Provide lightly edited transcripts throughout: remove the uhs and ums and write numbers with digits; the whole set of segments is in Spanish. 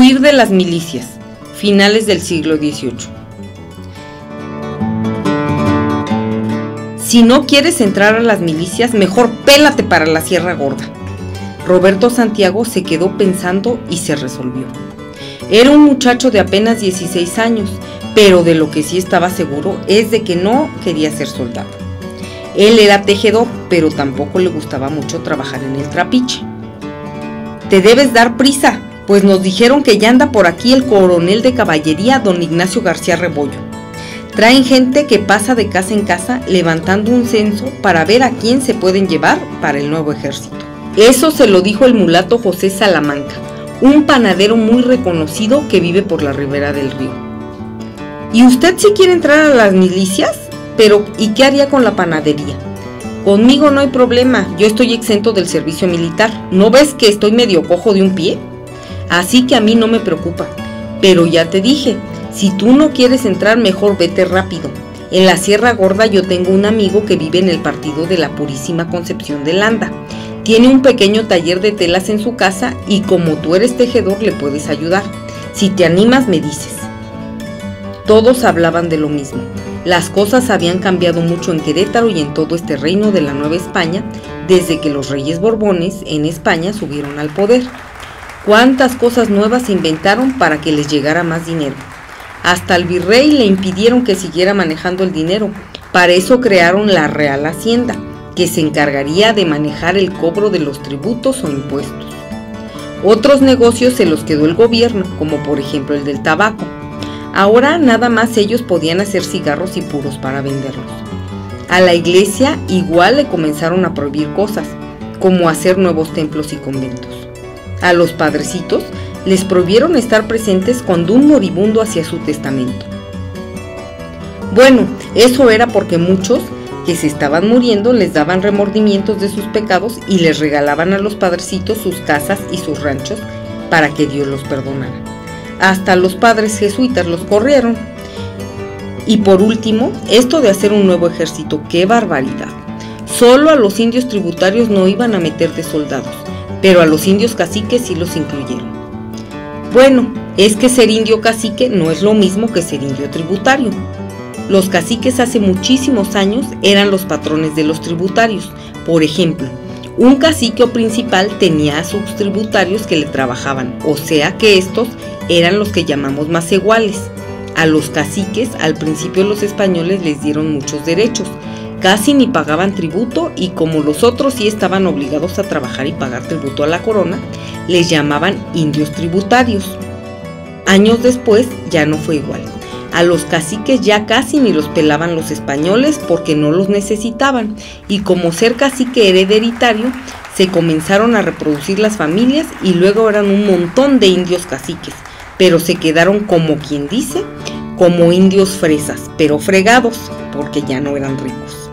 Huir de las milicias, finales del siglo XVIII. Si no quieres entrar a las milicias, mejor pélate para la Sierra Gorda. Roberto Santiago se quedó pensando y se resolvió. Era un muchacho de apenas 16 años, pero de lo que sí estaba seguro es de que no quería ser soldado. Él era tejedor, pero tampoco le gustaba mucho trabajar en el trapiche. Te debes dar prisa, pues nos dijeron que ya anda por aquí el coronel de caballería, don Ignacio García Rebollo. Traen gente que pasa de casa en casa levantando un censo para ver a quién se pueden llevar para el nuevo ejército. Eso se lo dijo el mulato José Salamanca, un panadero muy reconocido que vive por la ribera del río. ¿Y usted sí quiere entrar a las milicias? Pero, ¿y qué haría con la panadería? Conmigo no hay problema, yo estoy exento del servicio militar. ¿No ves que estoy medio cojo de un pie? Así que a mí no me preocupa. Pero ya te dije, si tú no quieres entrar, mejor vete rápido. En la Sierra Gorda yo tengo un amigo que vive en el partido de la Purísima Concepción de Landa. Tiene un pequeño taller de telas en su casa y como tú eres tejedor le puedes ayudar. Si te animas me dices. Todos hablaban de lo mismo. Las cosas habían cambiado mucho en Querétaro y en todo este reino de la Nueva España desde que los reyes Borbones en España subieron al poder. Cuántas cosas nuevas inventaron para que les llegara más dinero. Hasta al virrey le impidieron que siguiera manejando el dinero. Para eso crearon la Real Hacienda, que se encargaría de manejar el cobro de los tributos o impuestos. Otros negocios se los quedó el gobierno, como por ejemplo el del tabaco. Ahora nada más ellos podían hacer cigarros y puros para venderlos. A la iglesia igual le comenzaron a prohibir cosas, como hacer nuevos templos y conventos. A los padrecitos les prohibieron estar presentes cuando un moribundo hacía su testamento. Bueno, eso era porque muchos que se estaban muriendo les daban remordimientos de sus pecados y les regalaban a los padrecitos sus casas y sus ranchos para que Dios los perdonara. Hasta los padres jesuitas los corrieron. Y por último, esto de hacer un nuevo ejército, ¡qué barbaridad! Solo a los indios tributarios no iban a meter de soldados, pero a los indios caciques sí los incluyeron. Bueno, es que ser indio cacique no es lo mismo que ser indio tributario. Los caciques hace muchísimos años eran los patrones de los tributarios. Por ejemplo, un cacique o principal tenía a sus tributarios que le trabajaban, o sea que estos eran los que llamamos maseguales. A los caciques al principio los españoles les dieron muchos derechos, casi ni pagaban tributo y como los otros sí estaban obligados a trabajar y pagar tributo a la corona, les llamaban indios tributarios. Años después ya no fue igual. A los caciques ya casi ni los pelaban los españoles porque no los necesitaban y como ser cacique hereditario se comenzaron a reproducir las familias y luego eran un montón de indios caciques, pero se quedaron como quien dice, como indios fresas, pero fregados porque ya no eran ricos.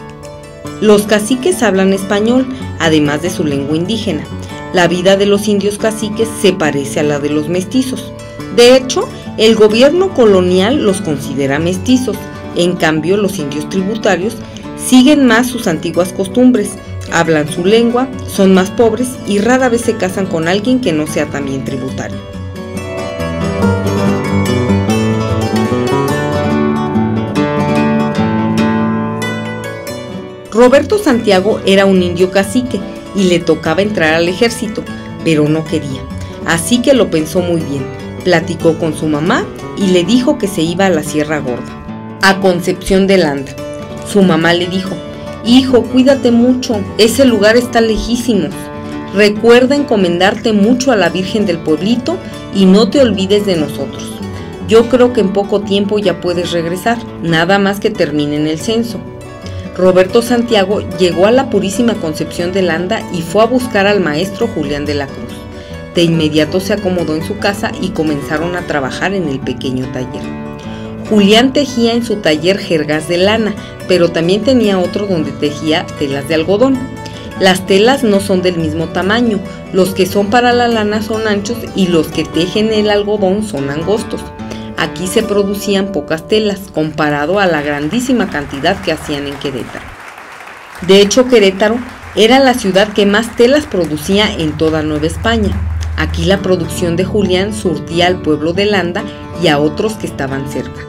Los caciques hablan español, además de su lengua indígena. La vida de los indios caciques se parece a la de los mestizos. De hecho, el gobierno colonial los considera mestizos. En cambio, los indios tributarios siguen más sus antiguas costumbres, hablan su lengua, son más pobres y rara vez se casan con alguien que no sea también tributario. Roberto Santiago era un indio cacique y le tocaba entrar al ejército, pero no quería. Así que lo pensó muy bien. Platicó con su mamá y le dijo que se iba a la Sierra Gorda, a Concepción de Landa. Su mamá le dijo: hijo, cuídate mucho, ese lugar está lejísimos. Recuerda encomendarte mucho a la Virgen del pueblito y no te olvides de nosotros. Yo creo que en poco tiempo ya puedes regresar, nada más que terminen el censo. Roberto Santiago llegó a la Purísima Concepción de Landa y fue a buscar al maestro Julián de la Cruz. De inmediato se acomodó en su casa y comenzaron a trabajar en el pequeño taller. Julián tejía en su taller jergas de lana, pero también tenía otro donde tejía telas de algodón. Las telas no son del mismo tamaño, los que son para la lana son anchos y los que tejen el algodón son angostos. Aquí se producían pocas telas comparado a la grandísima cantidad que hacían en Querétaro. De hecho, Querétaro era la ciudad que más telas producía en toda Nueva España. Aquí la producción de Julián surtía al pueblo de Landa y a otros que estaban cerca.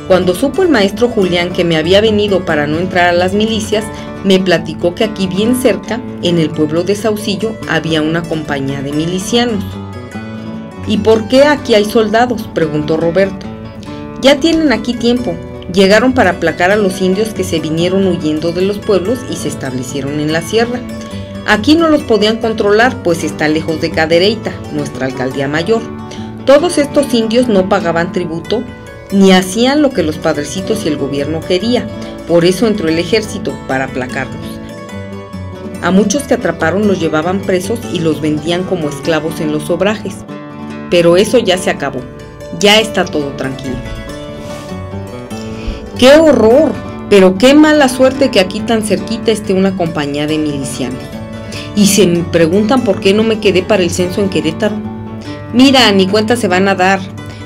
Cuando supo el maestro Julián que me había venido para no entrar a las milicias, me platicó que aquí bien cerca, en el pueblo de Saucillo, había una compañía de milicianos. ¿Y por qué aquí hay soldados?, preguntó Roberto. Ya tienen aquí tiempo. Llegaron para aplacar a los indios que se vinieron huyendo de los pueblos y se establecieron en la sierra. Aquí no los podían controlar, pues está lejos de Cadereyta, nuestra alcaldía mayor. Todos estos indios no pagaban tributo ni hacían lo que los padrecitos y el gobierno quería. Por eso entró el ejército, para aplacarlos. A muchos que atraparon los llevaban presos y los vendían como esclavos en los obrajes. Pero eso ya se acabó. Ya está todo tranquilo. ¡Qué horror! Pero qué mala suerte que aquí tan cerquita esté una compañía de milicianos. Y se me preguntan por qué no me quedé para el censo en Querétaro. Mira, ni cuenta se van a dar.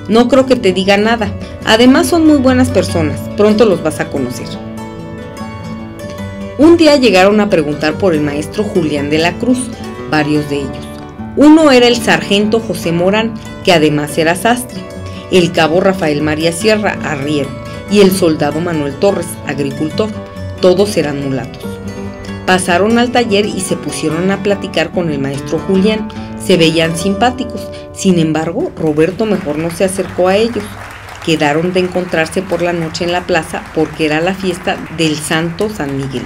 No creo que te diga nada. Además son muy buenas personas. Pronto los vas a conocer. Un día llegaron a preguntar por el maestro Julián de la Cruz, varios de ellos. Uno era el sargento José Morán, que además era sastre, el cabo Rafael María Sierra, arriero, y el soldado Manuel Torres, agricultor. Todos eran mulatos. Pasaron al taller y se pusieron a platicar con el maestro Julián. Se veían simpáticos. Sin embargo, Roberto mejor no se acercó a ellos. Quedaron de encontrarse por la noche en la plaza porque era la fiesta del Santo San Miguel.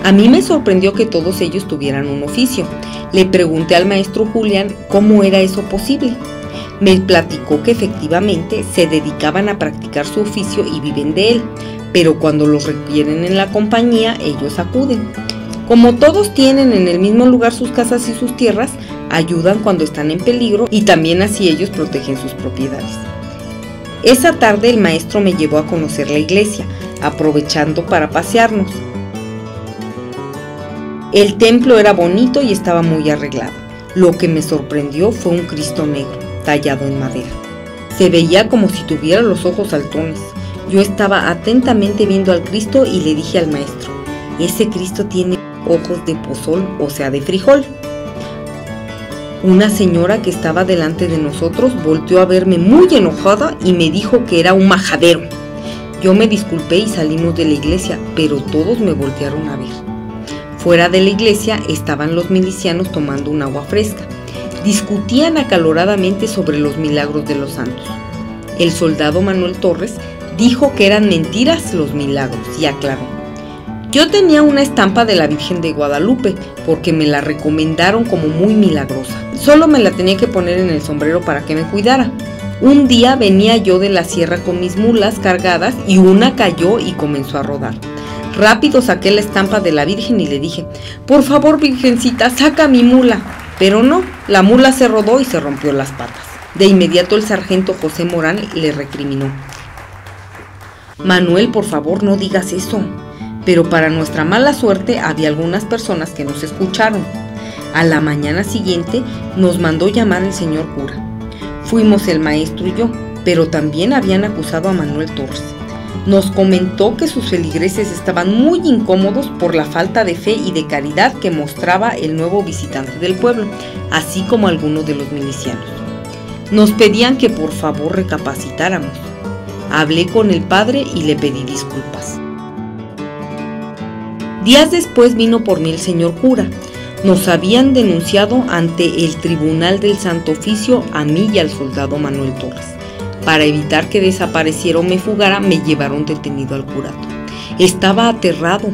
A mí me sorprendió que todos ellos tuvieran un oficio. Le pregunté al maestro Julián cómo era eso posible. Me platicó que efectivamente se dedicaban a practicar su oficio y viven de él, pero cuando los requieren en la compañía, ellos acuden. Como todos tienen en el mismo lugar sus casas y sus tierras, ayudan cuando están en peligro y también así ellos protegen sus propiedades. Esa tarde el maestro me llevó a conocer la iglesia, aprovechando para pasearnos. El templo era bonito y estaba muy arreglado. Lo que me sorprendió fue un Cristo negro, tallado en madera. Se veía como si tuviera los ojos saltones. Yo estaba atentamente viendo al Cristo y le dije al maestro, ese Cristo tiene ojos de pozol, o sea de frijol. Una señora que estaba delante de nosotros volteó a verme muy enojada y me dijo que era un majadero. Yo me disculpé y salimos de la iglesia, pero todos me voltearon a ver. Fuera de la iglesia estaban los milicianos tomando un agua fresca. Discutían acaloradamente sobre los milagros de los santos. El soldado Manuel Torres dijo que eran mentiras los milagros y aclaró: yo tenía una estampa de la Virgen de Guadalupe porque me la recomendaron como muy milagrosa. Solo me la tenía que poner en el sombrero para que me cuidara. Un día venía yo de la sierra con mis mulas cargadas y una cayó y comenzó a rodar. Rápido saqué la estampa de la Virgen y le dije: por favor, Virgencita, saca mi mula. Pero no, la mula se rodó y se rompió las patas. De inmediato el sargento José Morán le recriminó: Manuel, por favor, no digas eso. Pero para nuestra mala suerte había algunas personas que nos escucharon. A la mañana siguiente nos mandó llamar el señor cura. Fuimos el maestro y yo, pero también habían acusado a Manuel Torres. Nos comentó que sus feligreses estaban muy incómodos por la falta de fe y de caridad que mostraba el nuevo visitante del pueblo, así como algunos de los milicianos. Nos pedían que por favor recapacitáramos. Hablé con el padre y le pedí disculpas. Días después vino por mí el señor cura. Nos habían denunciado ante el Tribunal del Santo Oficio a mí y al soldado Manuel Torres. Para evitar que desapareciera o me fugara, me llevaron detenido al curato. Estaba aterrado.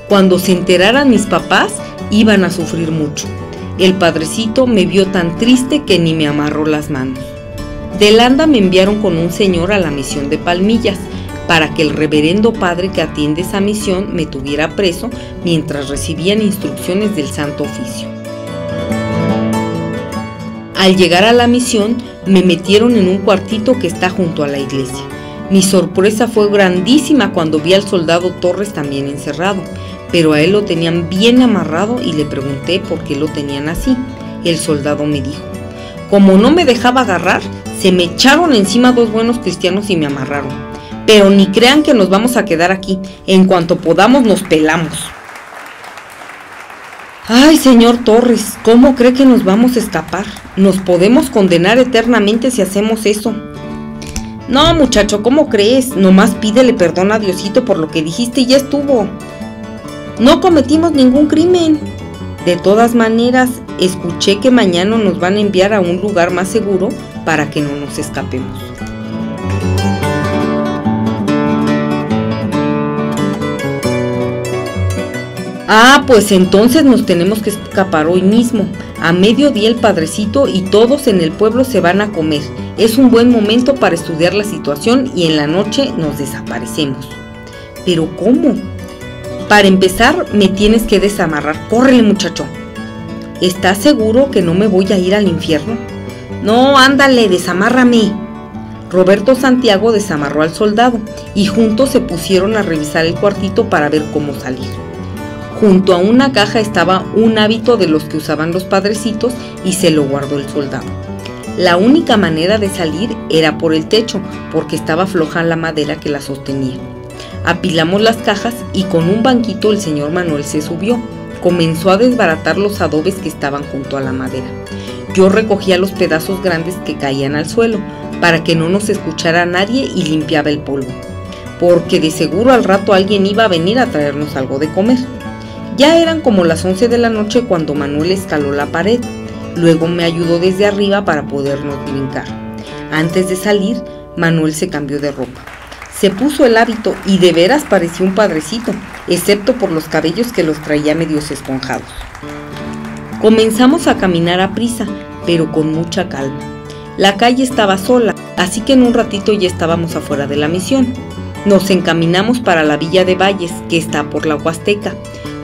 Cuando se enteraran mis papás, iban a sufrir mucho. El padrecito me vio tan triste que ni me amarró las manos. De Landa me enviaron con un señor a la misión de Palmillas, para que el reverendo padre que atiende esa misión me tuviera preso mientras recibían instrucciones del Santo Oficio. Al llegar a la misión, me metieron en un cuartito que está junto a la iglesia. Mi sorpresa fue grandísima cuando vi al soldado Torres también encerrado, pero a él lo tenían bien amarrado y le pregunté por qué lo tenían así. El soldado me dijo: como no me dejaba agarrar, se me echaron encima dos buenos cristianos y me amarraron. Pero ni crean que nos vamos a quedar aquí, en cuanto podamos nos pelamos. Ay, señor Torres, ¿cómo cree que nos vamos a escapar? Nos podemos condenar eternamente si hacemos eso. No, muchacho, ¿cómo crees? Nomás pídele perdón a Diosito por lo que dijiste y ya estuvo. No cometimos ningún crimen. De todas maneras, escuché que mañana nos van a enviar a un lugar más seguro para que no nos escapemos. Ah, pues entonces nos tenemos que escapar hoy mismo. A mediodía el padrecito y todos en el pueblo se van a comer. Es un buen momento para estudiar la situación y en la noche nos desaparecemos. ¿Pero cómo? Para empezar, me tienes que desamarrar. ¡Córrele, muchacho! ¿Estás seguro que no me voy a ir al infierno? No, ándale, desamárrame. Roberto Santiago desamarró al soldado y juntos se pusieron a revisar el cuartito para ver cómo salir. Junto a una caja estaba un hábito de los que usaban los padrecitos y se lo guardó el soldado. La única manera de salir era por el techo, porque estaba floja la madera que la sostenía. Apilamos las cajas y con un banquito el señor Manuel se subió. Comenzó a desbaratar los adobes que estaban junto a la madera. Yo recogía los pedazos grandes que caían al suelo, para que no nos escuchara nadie y limpiaba el polvo, porque de seguro al rato alguien iba a venir a traernos algo de comer. Ya eran como las 11 de la noche cuando Manuel escaló la pared. Luego me ayudó desde arriba para podernos brincar. Antes de salir, Manuel se cambió de ropa. Se puso el hábito y de veras parecía un padrecito, excepto por los cabellos que los traía medios esponjados. Comenzamos a caminar a prisa, pero con mucha calma. La calle estaba sola, así que en un ratito ya estábamos afuera de la misión. Nos encaminamos para la villa de Valles, que está por la Huasteca,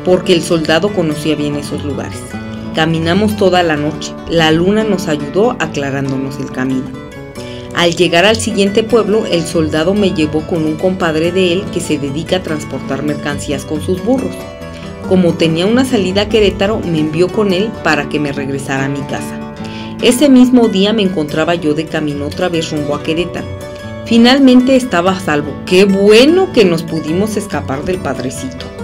porque el soldado conocía bien esos lugares. Caminamos toda la noche. La luna nos ayudó aclarándonos el camino. Al llegar al siguiente pueblo, el soldado me llevó con un compadre de él que se dedica a transportar mercancías con sus burros. Como tenía una salida a Querétaro, me envió con él para que me regresara a mi casa. Ese mismo día me encontraba yo de camino otra vez rumbo a Querétaro. Finalmente estaba a salvo. ¡Qué bueno que nos pudimos escapar del padrecito!